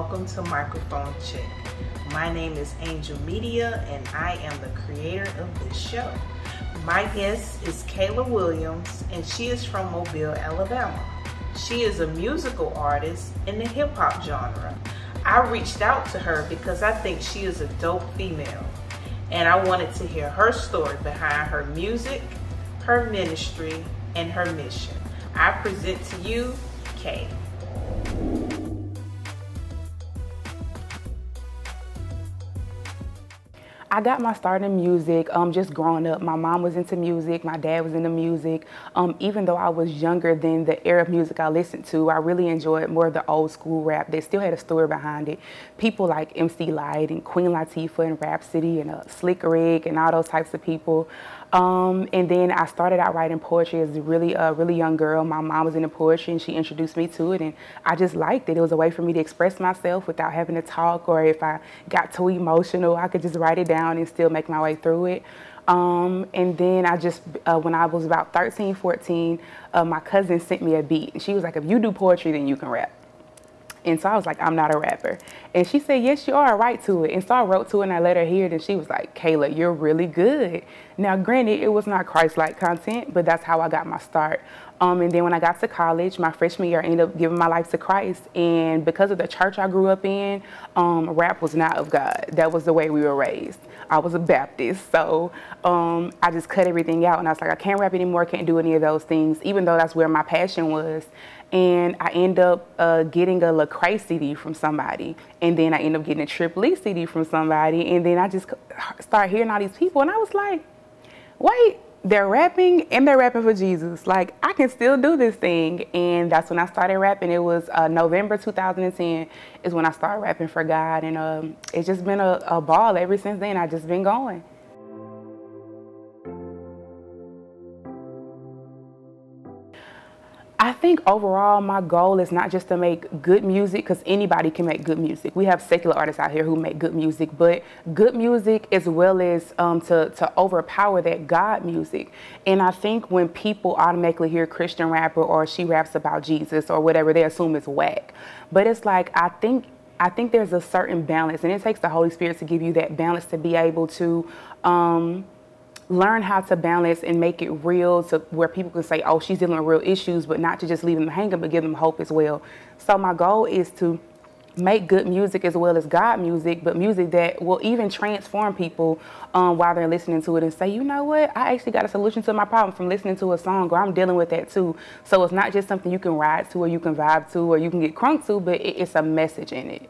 welcome to Microphone Check. My name is Angel Media and I am the creator of this show. My guest is Kayla Williams and she is from Mobile, Alabama. She is a musical artist in the hip hop genre. I reached out to her because I think she is a dope female and I wanted to hear her story behind her music, her ministry, and her mission. I present to you, Kay. I got my start in music just growing up. My mom was into music, my dad was into music. Even though I was younger than the era of music I listened to, I really enjoyed more of the old school rap. They still had a story behind it. People like MC Lyte and Queen Latifah and Rhapsody and Slick Rick and all those types of people. And then I started out writing poetry as a really young girl. My mom was into poetry and she introduced me to it and I just liked it. It was a way for me to express myself without having to talk, or if I got too emotional, I could just write it down and still make my way through it. And then I just, when I was about 13, 14, my cousin sent me a beat and she was like, if you do poetry, then you can rap. And so I was like, I'm not a rapper. And she said, yes, you are, write to it. And so I wrote to it and I let her hear it and she was like, Kayla, you're really good. Now, granted, it was not Christ-like content, but that's how I got my start. And then when I got to college, my freshman year, I ended up giving my life to Christ. And because of the church I grew up in, rap was not of God. That was the way we were raised. I was a Baptist, so I just cut everything out. And I was like, I can't rap anymore, can't do any of those things, even though that's where my passion was. And I end up getting a Lecrae CD from somebody. And then I end up getting a Triple E CD from somebody. And then I just started hearing all these people. And I was like, wait, they're rapping and they're rapping for Jesus. Like, I can still do this thing. And that's when I started rapping. It was November 2010 is when I started rapping for God. And it's just been a ball ever since then. I've just been going. I think overall my goal is not just to make good music, because anybody can make good music. We have secular artists out here who make good music, but good music as well as to overpower that God music. And I think when people automatically hear Christian rapper or she raps about Jesus or whatever, they assume it's whack. But it's like, I think there's a certain balance, and it takes the Holy Spirit to give you that balance to be able to learn how to balance and make it real, to where people can say, oh, she's dealing with real issues, but not to just leave them hanging, but give them hope as well. So my goal is to make good music as well as God music, but music that will even transform people while they're listening to it and say, you know what, I actually got a solution to my problem from listening to a song, or I'm dealing with that too. So it's not just something you can ride to or you can vibe to or you can get crunk to, but it's a message in it.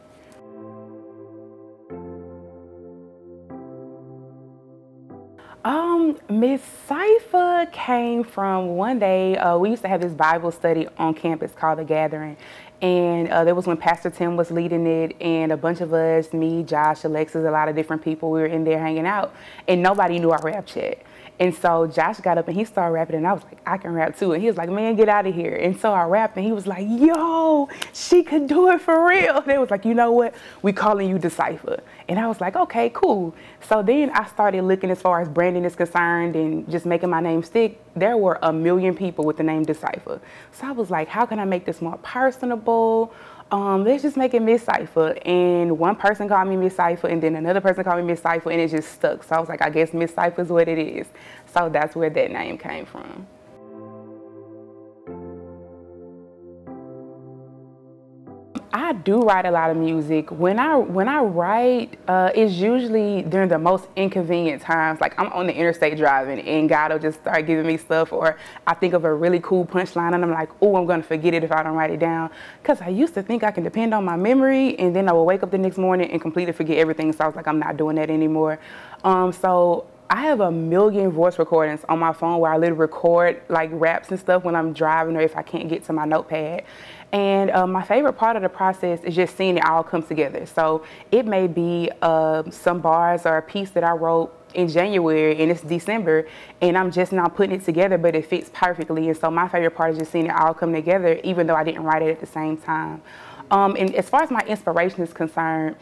Miss Cypher came from one day, we used to have this Bible study on campus called The Gathering. And there was when Pastor Tim was leading it, and a bunch of us, me, Josh, Alexis, a lot of different people, we were in there hanging out, and nobody knew our rap yet. And so Josh got up and he started rapping, and I was like, I can rap too. And he was like, man, get out of here. And so I rapped, and he was like, yo, she could do it for real. They was like, you know what? We calling you Decipher. And I was like, okay, cool. So then I started looking as far as branding is concerned and just making my name stick. There were 1 million people with the name Decipher. So I was like, how can I make this more personable? Let's just make it Miss Cypher. And one person called me Miss Cypher, and then another person called me Miss Cypher, and it just stuck. So I was like, I guess Miss Cypher is what it is. So that's where that name came from. I do write a lot of music. When I write, it's usually during the most inconvenient times. Like I'm on the interstate driving and God will just start giving me stuff, or I think of a really cool punchline and I'm like, oh, I'm gonna forget it if I don't write it down. Because I used to think I can depend on my memory, and then I would wake up the next morning and completely forget everything. So I was like, I'm not doing that anymore. So I have 1 million voice recordings on my phone where I literally record like raps and stuff when I'm driving or if I can't get to my notepad. And my favorite part of the process is just seeing it all come together. So it may be some bars or a piece that I wrote in January and it's December and I'm just now putting it together, but it fits perfectly. And so my favorite part is just seeing it all come together, even though I didn't write it at the same time. And as far as my inspiration is concerned,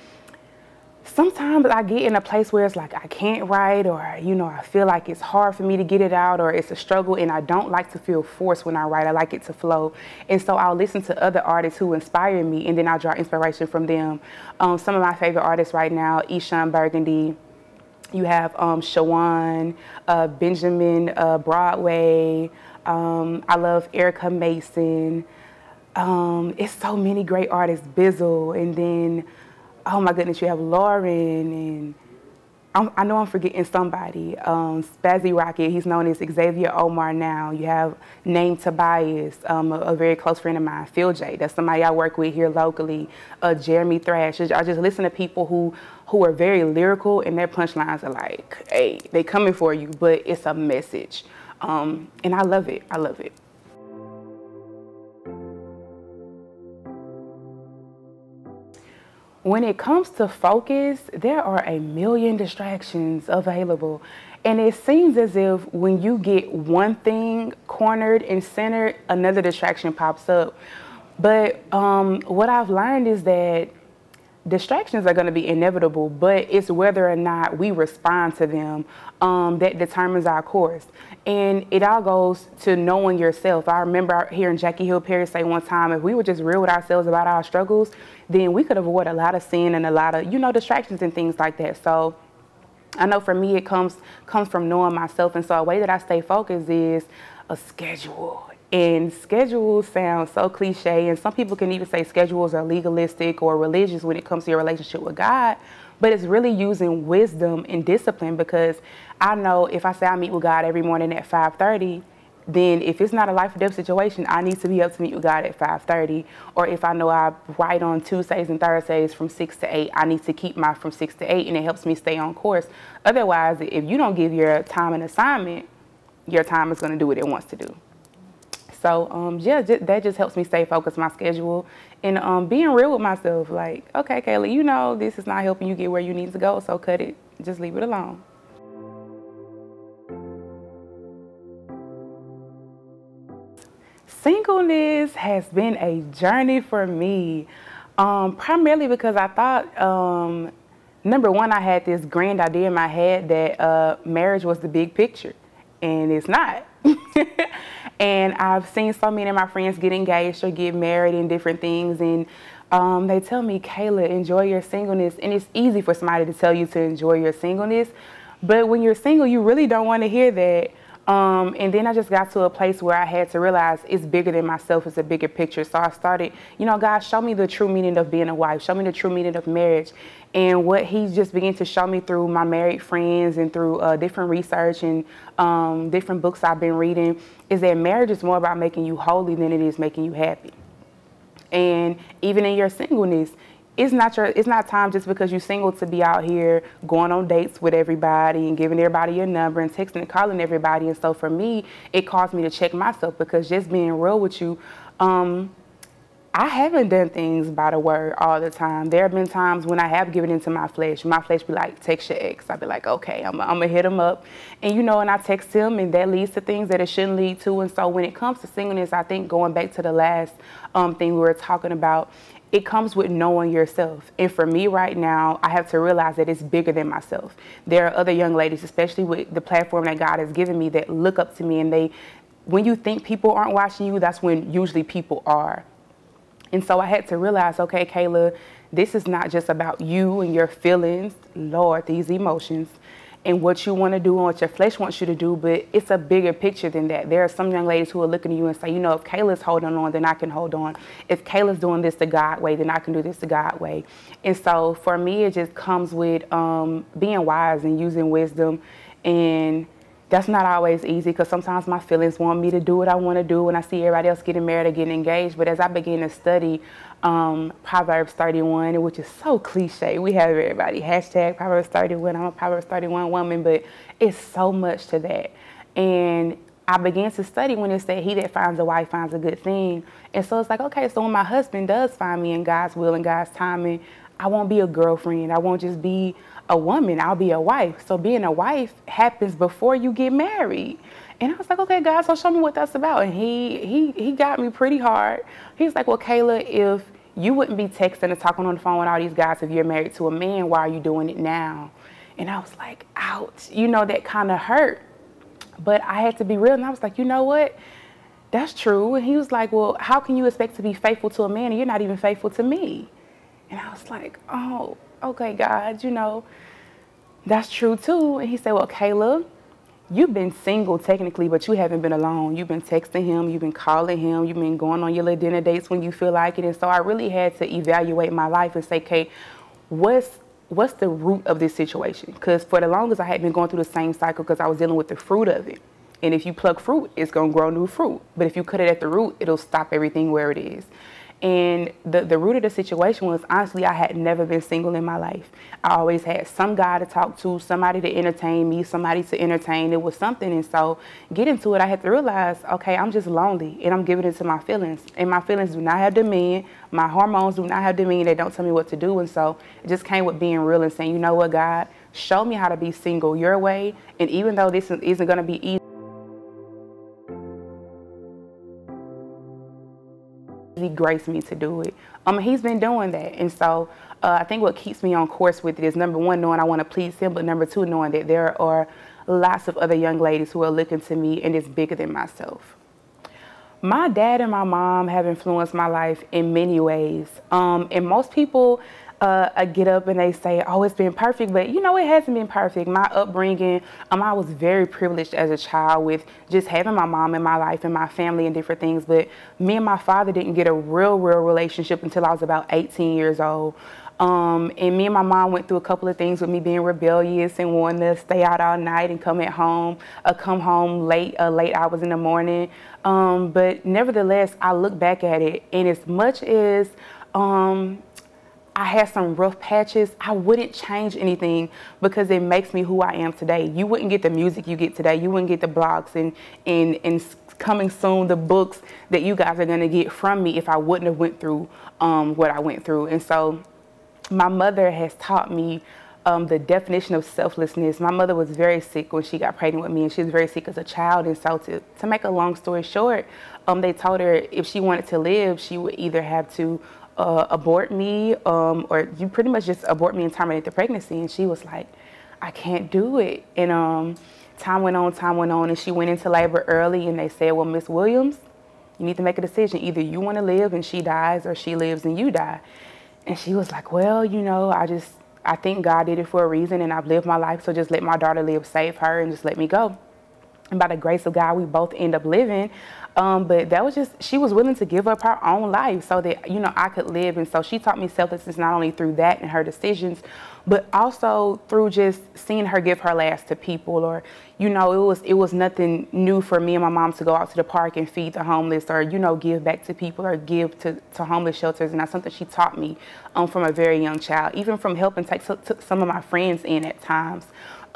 sometimes I get in a place where it's like I can't write, or, you know, I feel like it's hard for me to get it out, or it's a struggle, and I don't like to feel forced when I write. I like it to flow. And so I'll listen to other artists who inspire me, and then I'll draw inspiration from them. Some of my favorite artists right now, Eshon Burgundy. You have Shawan, Benjamin Broadway. I love Erica Mason. It's so many great artists, Bizzle, and then, oh my goodness, you have Lauren, and I know I'm forgetting somebody. Spazzy Rocket, he's known as Xavier Omar now. You have Name Tobias, a very close friend of mine, Phil J. That's somebody I work with here locally. Jeremy Thrash. I just listen to people who are very lyrical, and their punchlines are like, hey, they coming for you, but it's a message. And I love it. I love it. When it comes to focus, there are a million distractions available. And it seems as if when you get one thing cornered and centered, another distraction pops up. But what I've learned is that distractions are going to be inevitable, but it's whether or not we respond to them that determines our course. And it all goes to knowing yourself. I remember hearing Jackie Hill Perry say one time, if we were just real with ourselves about our struggles, then we could avoid a lot of sin and a lot of, you know, distractions and things like that. So I know for me, it comes from knowing myself. And so a way that I stay focused is a schedule. And schedules sound so cliche, and some people can even say schedules are legalistic or religious when it comes to your relationship with God, but it's really using wisdom and discipline, because I know if I say I meet with God every morning at 5:30, then if it's not a life or death situation, I need to be up to meet with God at 5:30. Or if I know I write on Tuesdays and Thursdays from 6 to 8, I need to keep my from 6 to 8, and it helps me stay on course. Otherwise, if you don't give your time an assignment, your time is going to do what it wants to do. So, yeah, that just helps me stay focused on my schedule and being real with myself. Like, okay, Kayla, you know this is not helping you get where you need to go, so cut it. Just leave it alone. Singleness has been a journey for me, primarily because I thought, number one, I had this grand idea in my head that marriage was the big picture, and it's not. And I've seen so many of my friends get engaged or get married and different things, and they tell me, Kayla, enjoy your singleness. And it's easy for somebody to tell you to enjoy your singleness, but when you're single, you really don't want to hear that. And then I just got to a place where I had to realize it's bigger than myself. It's a bigger picture. So I started, you know, God, show me the true meaning of being a wife. Show me the true meaning of marriage. And what He's just began to show me through my married friends and through different research and different books I've been reading is that marriage is more about making you holy than it is making you happy. And even in your singleness, it's not time just because you're single to be out here going on dates with everybody and giving everybody your number and texting and calling everybody. And so for me, it caused me to check myself, because just being real with you, I haven't done things by the word all the time. There have been times when I have given into my flesh. My flesh be like, text your ex. I'd be like, okay, I'm gonna hit him up. And you know, and I text him, and that leads to things that it shouldn't lead to. And so when it comes to singleness, I think going back to the last thing we were talking about, it comes with knowing yourself. And for me right now, I have to realize that it's bigger than myself. There are other young ladies, especially with the platform that God has given me, that look up to me, and when you think people aren't watching you, that's when usually people are. And so I had to realize, okay, Kayla, this is not just about you and your feelings, Lord, these emotions, and what you want to do and what your flesh wants you to do, but it's a bigger picture than that. There are some young ladies who are looking at you and say, you know, if Kayla's holding on, then I can hold on. If Kayla's doing this the God way, then I can do this the God way. And so for me, it just comes with being wise and using wisdom. And that's not always easy, because sometimes my feelings want me to do what I want to do when I see everybody else getting married or getting engaged. But as I began to study Proverbs 31, which is so cliche, we have everybody hashtag Proverbs 31. I'm a Proverbs 31 woman, but it's so much to that. And I began to study when it said, he that finds a wife finds a good thing. And so it's like, okay, so when my husband does find me in God's will and God's timing, I won't be a girlfriend. I won't just be a woman. I'll be a wife. So being a wife happens before you get married. And I was like, okay, God, so show me what that's about. And he got me pretty hard. He's like, well, Kayla, if you wouldn't be texting and talking on the phone with all these guys if you're married to a man. Why are you doing it now? And I was like, ouch, you know, that kind of hurt. But I had to be real, and I was like, you know what? That's true. And he was like, well, how can you expect to be faithful to a man and you're not even faithful to me? And I was like, oh, okay, God, you know, that's true too. And he said, well, Kayla, you've been single technically, but you haven't been alone. You've been texting him, you've been calling him, you've been going on your little dinner dates when you feel like it. And so I really had to evaluate my life and say, okay, what's the root of this situation? Because for the longest I had been going through the same cycle because I was dealing with the fruit of it. And if you pluck fruit, it's going to grow new fruit. But if you cut it at the root, it'll stop everything where it is. And the root of the situation was, honestly, I had never been single in my life. I always had some guy to talk to, somebody to entertain me, somebody to entertain. It was something. And so getting to it, I had to realize, okay, I'm just lonely and I'm giving it to my feelings. And my feelings do not have dominion. My hormones do not have dominion. They don't tell me what to do. And so it just came with being real and saying, you know what, God, show me how to be single your way. And even though this isn't going to be easy, he graced me to do it. He's been doing that. And so I think what keeps me on course with it is, number one, knowing I want to please him, but number two, knowing that there are lots of other young ladies who are looking to me and it's bigger than myself. My dad and my mom have influenced my life in many ways. And most people get up and they say, oh, it's been perfect, but you know, it hasn't been perfect. My upbringing, I was very privileged as a child with just having my mom in my life and my family and different things, but me and my father didn't get a real relationship until I was about 18 years old. And me and my mom went through a couple of things with me being rebellious and wanting to stay out all night and come home late hours in the morning. But nevertheless, I look back at it, and as much as I had some rough patches, I wouldn't change anything because it makes me who I am today. You wouldn't get the music you get today. You wouldn't get the blogs and coming soon the books that you guys are going to get from me if I wouldn't have went through what I went through. And so my mother has taught me the definition of selflessness. My mother was very sick when she got pregnant with me, and she was very sick as a child. And so to make a long story short, they told her if she wanted to live, she would either have to abort me or you pretty much just abort me and terminate the pregnancy. And she was like, I can't do it. And time went on, and she went into labor early, and they said, well, Miss Williams, you need to make a decision. Either you want to live and she dies, or she lives and you die. And she was like, well, you know, I think God did it for a reason, and I've lived my life, so just let my daughter live, save her, and just let me go. And by the grace of God, we both end up living. But that was just, she was willing to give up her own life so that, you know, I could live. And so she taught me selflessness not only through that and her decisions, but also through just seeing her give her last to people. Or, you know, it was nothing new for me and my mom to go out to the park and feed the homeless, or, you know, give back to people, or give to homeless shelters. And that's something she taught me from a very young child, even from helping take some of my friends in at times.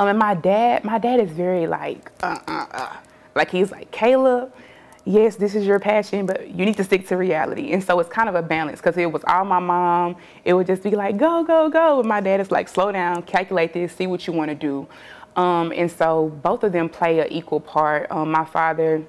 And my dad is very like he's like, Kayla, yes, this is your passion, but you need to stick to reality. And so it's kind of a balance, because it was all my mom. It would just be like, go, go, go. And my dad is like, slow down, calculate this, see what you want to do. And so both of them play an equal part. My father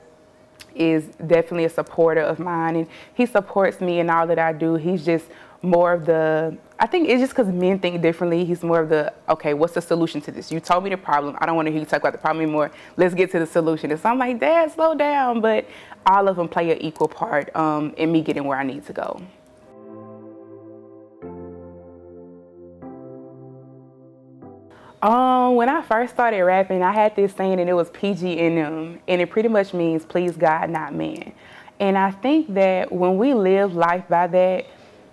is definitely a supporter of mine, and he supports me in all that I do. He's just more of the, I think it's just because men think differently. He's more of the, okay, what's the solution to this? You told me the problem. I don't want to hear you talk about the problem anymore. Let's get to the solution. And so I'm like, Dad, slow down. But all of them play an equal part in me getting where I need to go. When I first started rapping, I had this saying, and it was PGNM, and it pretty much means please God, not man. And I think that when we live life by that,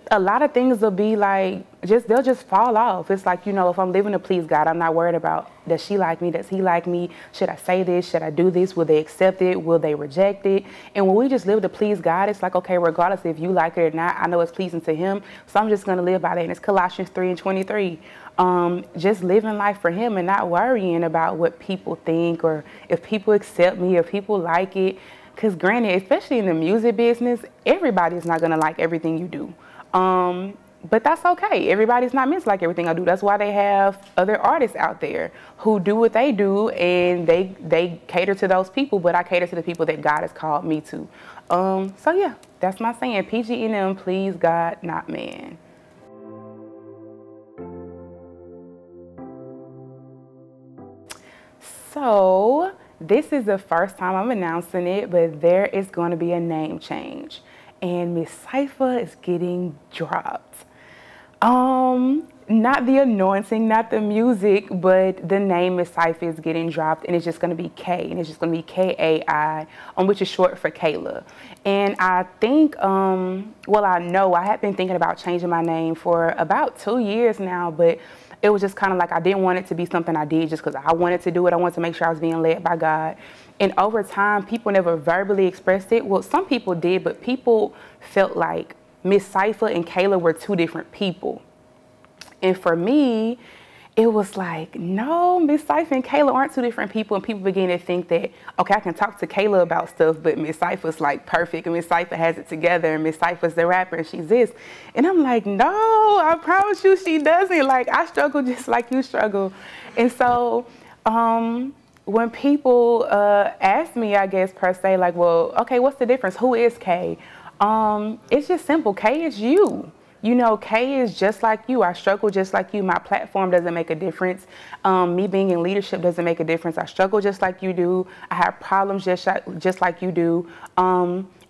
a lot of things will be like, they'll just fall off. It's like, you know, if I'm living to please God, I'm not worried about, does she like me? Does he like me? Should I say this? Should I do this? Will they accept it? Will they reject it? And when we just live to please God, it's like, okay, regardless if you like it or not, I know it's pleasing to him. So I'm just going to live by that. And it's Colossians 3:23. Just living life for him and not worrying about what people think, or if people accept me, if people like it. Because granted, especially in the music business, everybody's not going to like everything you do. But that's okay. Everybody's not meant to like everything I do. That's why they have other artists out there who do what they do, and they cater to those people, but I cater to the people that God has called me to. So yeah, that's my saying. PG&M, please God, not man. So this is the first time I'm announcing it, but there is going to be a name change, and Miss Cypher is getting dropped. Not the anointing, not the music, but the name Miss Cypher is getting dropped, and it's just going to be K, and it's just going to be Kai, which is short for Kayla. And I think, well, I know I had been thinking about changing my name for about 2 years now, but it was just kind of like I didn't want it to be something I did just because I wanted to do it. I wanted to make sure I was being led by God. And over time, people never verbally expressed it. Well, some people did, but people felt like Miss Cypher and Kayla were two different people. And for me, it was like, no, Miss Cypher and Kayla aren't two different people. And people began to think that, okay, I can talk to Kayla about stuff, but Miss Cypher's like perfect, and Miss Cypher has it together, and Miss Cypher's the rapper, and she's this. And I'm like, no, I promise you she doesn't. Like, I struggle just like you struggle. And so when people ask me, I guess, per se, like, well, okay, what's the difference? Who is Kay? It's just simple. Kay is you. You know, Kay is just like you. I struggle just like you. My platform doesn't make a difference. Me being in leadership doesn't make a difference. I struggle just like you do. I have problems just like you do.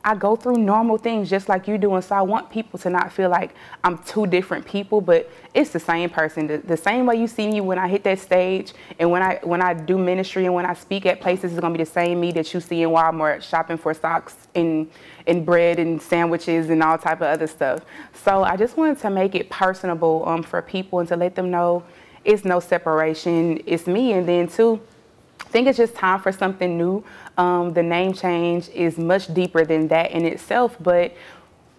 I go through normal things just like you do. And so I want people to not feel like I'm two different people, but it's the same person. The same way you see me when I hit that stage, and when I do ministry, and when I speak at places, it's going to be the same me that you see in Walmart shopping for socks and bread and sandwiches and all type of other stuff. So I just wanted to make it personable for people, and to let them know it's no separation. It's me. And then too, I think it's just time for something new. The name change is much deeper than that in itself. But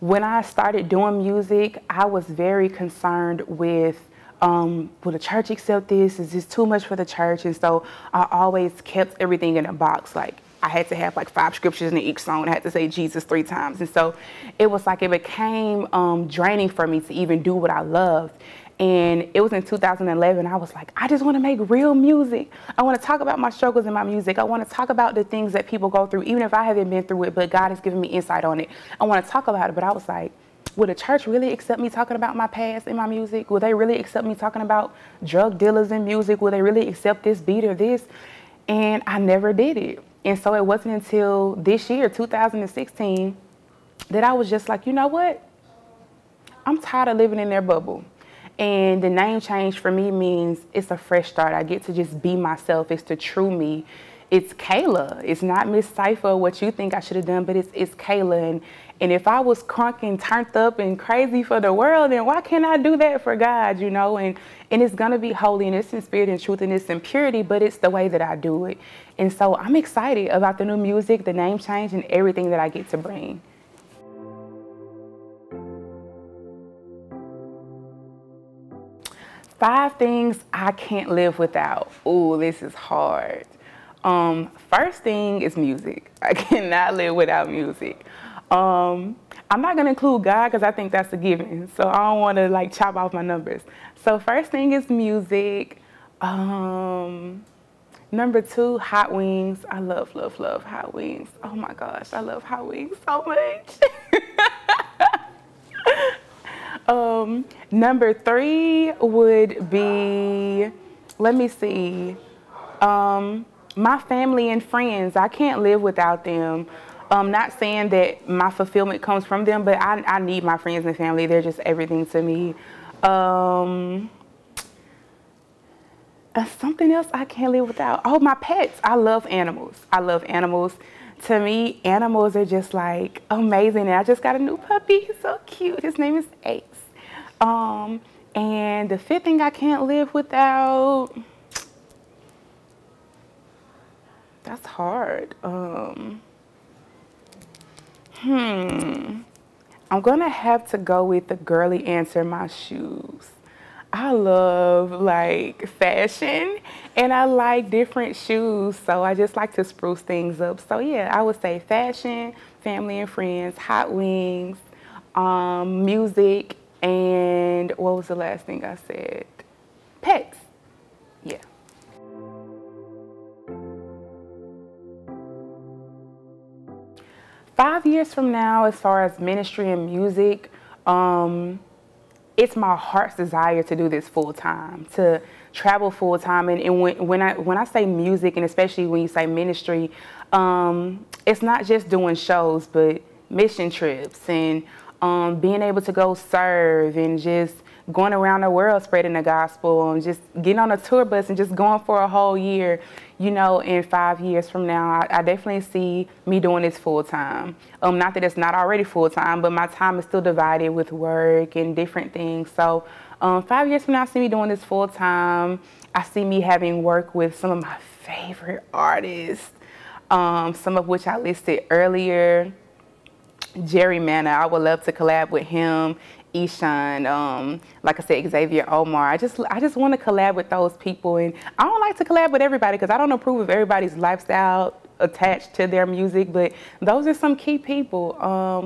when I started doing music, I was very concerned with, will the church accept this? Is this too much for the church? And so I always kept everything in a box. Like, I had to have like 5 scriptures in each song. I had to say Jesus 3 times. And so it was like, it became draining for me to even do what I loved. And it was in 2011, I was like, I just want to make real music. I want to talk about my struggles in my music. I want to talk about the things that people go through, even if I haven't been through it, but God has given me insight on it. I want to talk about it. But I was like, would the church really accept me talking about my past in my music? Will they really accept me talking about drug dealers in music? Will they really accept this beat or this? And I never did it. And so it wasn't until this year, 2016, that I was just like, you know what? I'm tired of living in their bubble. And the name change for me means it's a fresh start. I get to just be myself. It's the true me. It's Kayla. It's not Miss Cypher, what you think I should have done, but it's Kayla. And if I was crunk and turned up and crazy for the world, then why can't I do that for God, you know? And it's going to be holy, and it's in spirit and truth, and it's in purity, but it's the way that I do it. And so I'm excited about the new music, the name change, and everything that I get to bring. Five things I can't live without. Ooh, this is hard. First thing is music. I cannot live without music. I'm not gonna include God because I think that's a given. So I don't want to like chop off my numbers. So first thing is music. Number 2, hot wings. I love hot wings. Oh my gosh, I love hot wings so much. Number 3 would be, let me see, my family and friends. I can't live without them. Not saying that my fulfillment comes from them, but I need my friends and family. They're just everything to me. Something else I can't live without. Oh, my pets. I love animals. I love animals. To me, animals are just like amazing. And I just got a new puppy. He's so cute. His name is Ace. And the 5th thing I can't live without, that's hard. I'm gonna have to go with the girly answer, my shoes. I love like fashion, and I like different shoes, so I just like to spruce things up. So yeah, I would say fashion, family and friends, hot wings, music, And what was the last thing I said? Pets. Yeah. Five years from now, as far as ministry and music, it's my heart's desire to do this full time, to travel full time. And when I say music, and especially when you say ministry, it's not just doing shows, but mission trips and being able to go serve and just going around the world spreading the gospel and just getting on a tour bus and just going for a whole year. You know, in 5 years from now, I definitely see me doing this full time. Not that it's not already full time, but my time is still divided with work and different things. So 5 years from now, I see me doing this full time. I see me having work with some of my favorite artists, some of which I listed earlier. Jerry Manna, I would love to collab with him. Eshawn, like I said, Xavier Omar. I just want to collab with those people, and I don't like to collab with everybody because I don't approve of everybody's lifestyle attached to their music, but those are some key people.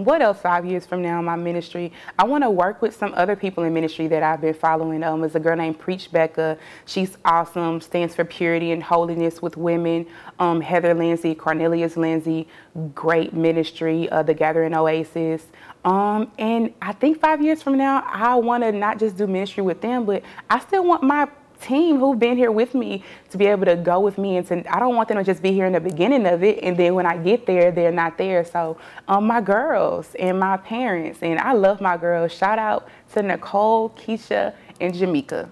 What else 5 years from now in my ministry? I want to work with some other people in ministry that I've been following. There's a girl named Preach Becca. She's awesome, stands for purity and holiness with women. Heather Lindsay, Cornelius Lindsay, great ministry, The Gathering Oasis. And I think 5 years from now, I want to not just do ministry with them, but I still want my team who've been here with me to be able to go with me, and I don't want them to just be here in the beginning of it and then when I get there they're not there. So my girls and my parents, and I love my girls. Shout out to Nicole, Keisha, and Jamaica.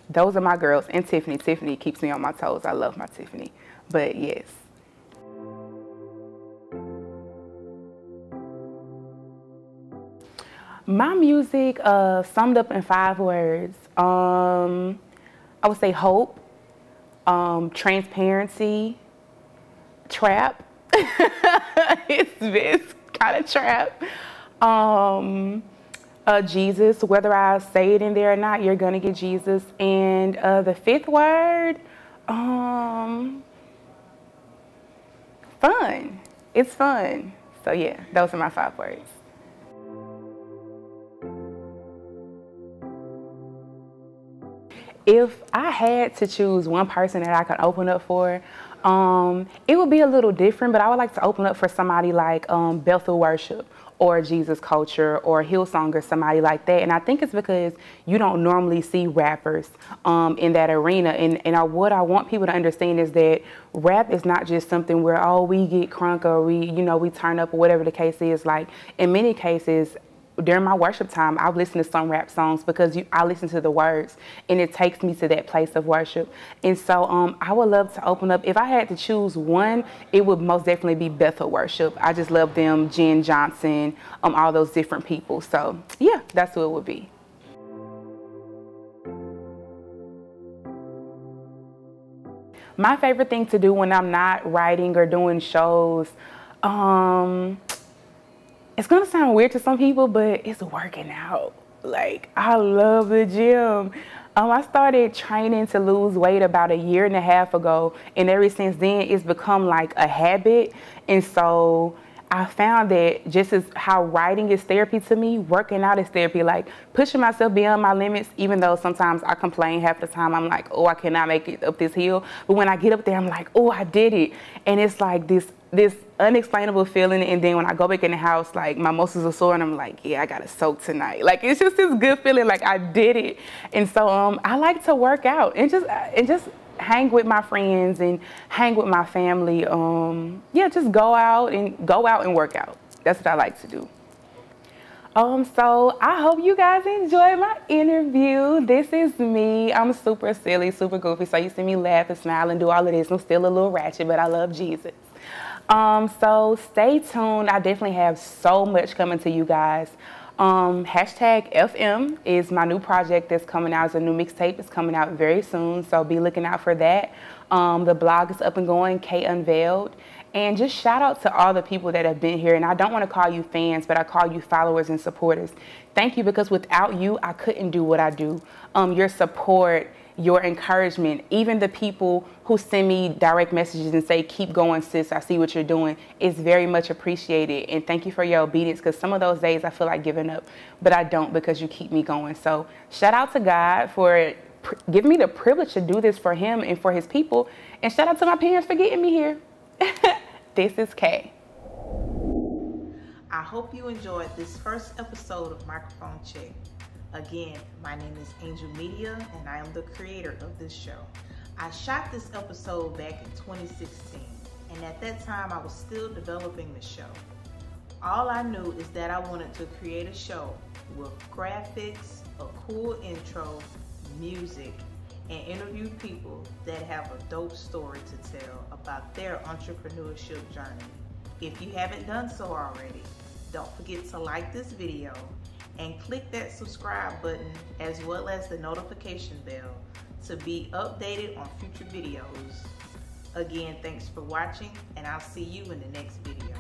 Those are my girls. And Tiffany. Tiffany keeps me on my toes. I love my Tiffany. But yes. My music summed up in 5 words. I would say hope, transparency, trap. it's kind of trap. Jesus, whether I say it in there or not, you're gonna get Jesus. And the 5th word, fun. It's fun. So yeah, those are my 5 words. If I had to choose one person that I could open up for, it would be a little different, but I would like to open up for somebody like Bethel Worship or Jesus Culture or Hillsong or somebody like that. And I think it's because you don't normally see rappers in that arena. And what I want people to understand is that rap is not just something where, oh, we get crunk or we turn up or whatever the case is. Like in many cases, during my worship time, I've listened to some rap songs because I listen to the words and it takes me to that place of worship. And so I would love to open up. If I had to choose one, it would most definitely be Bethel Worship. I just love them, Jen Johnson, all those different people. So yeah, that's who it would be. My favorite thing to do when I'm not writing or doing shows, it's gonna sound weird to some people, but it's working out. Like, I love the gym. I started training to lose weight about 1.5 years ago, and ever since then, it's become like a habit. And so I found that just as how writing is therapy to me, working out is therapy. Like pushing myself beyond my limits, even though sometimes I complain half the time. I'm like, oh, I cannot make it up this hill. But when I get up there, I'm like, oh, I did it. And it's like this unexplainable feeling. And then when I go back in the house, like my muscles are sore and I'm like, yeah, I gotta soak tonight. Like it's just this good feeling like I did it. And so I like to work out and just hang with my friends and hang with my family. Yeah, just go out and work out. That's what I like to do. So I hope you guys enjoyed my interview. This is me. I'm super silly, super goofy. So you see me laugh and smile and do all of this. I'm still a little ratchet, but I love Jesus. So stay tuned. I definitely have so much coming to you guys. Hashtag FM is my new project that's coming out. It's a new mixtape. It's coming out very soon, so be looking out for that. The blog is up and going, K Unveiled. And just shout out to all the people that have been here. And I don't want to call you fans, but I call you followers and supporters. Thank you, because without you, I couldn't do what I do. Your support your encouragement, even the people who send me direct messages and say, keep going, sis, I see what you're doing, is very much appreciated. And thank you for your obedience, because some of those days I feel like giving up, but I don't, because you keep me going. So shout out to God for giving me the privilege to do this for him and for his people. And shout out to my parents for getting me here. This is Kay. I hope you enjoyed this first episode of Microphone Check. Again, my name is Angel Media, and I am the creator of this show. I shot this episode back in 2016, and at that time I was still developing the show. All I knew is that I wanted to create a show with graphics, a cool intro, music, and interview people that have a dope story to tell about their entrepreneurship journey. If you haven't done so already, don't forget to like this video and click that subscribe button as well as the notification bell to be updated on future videos. Again, thanks for watching, and I'll see you in the next video.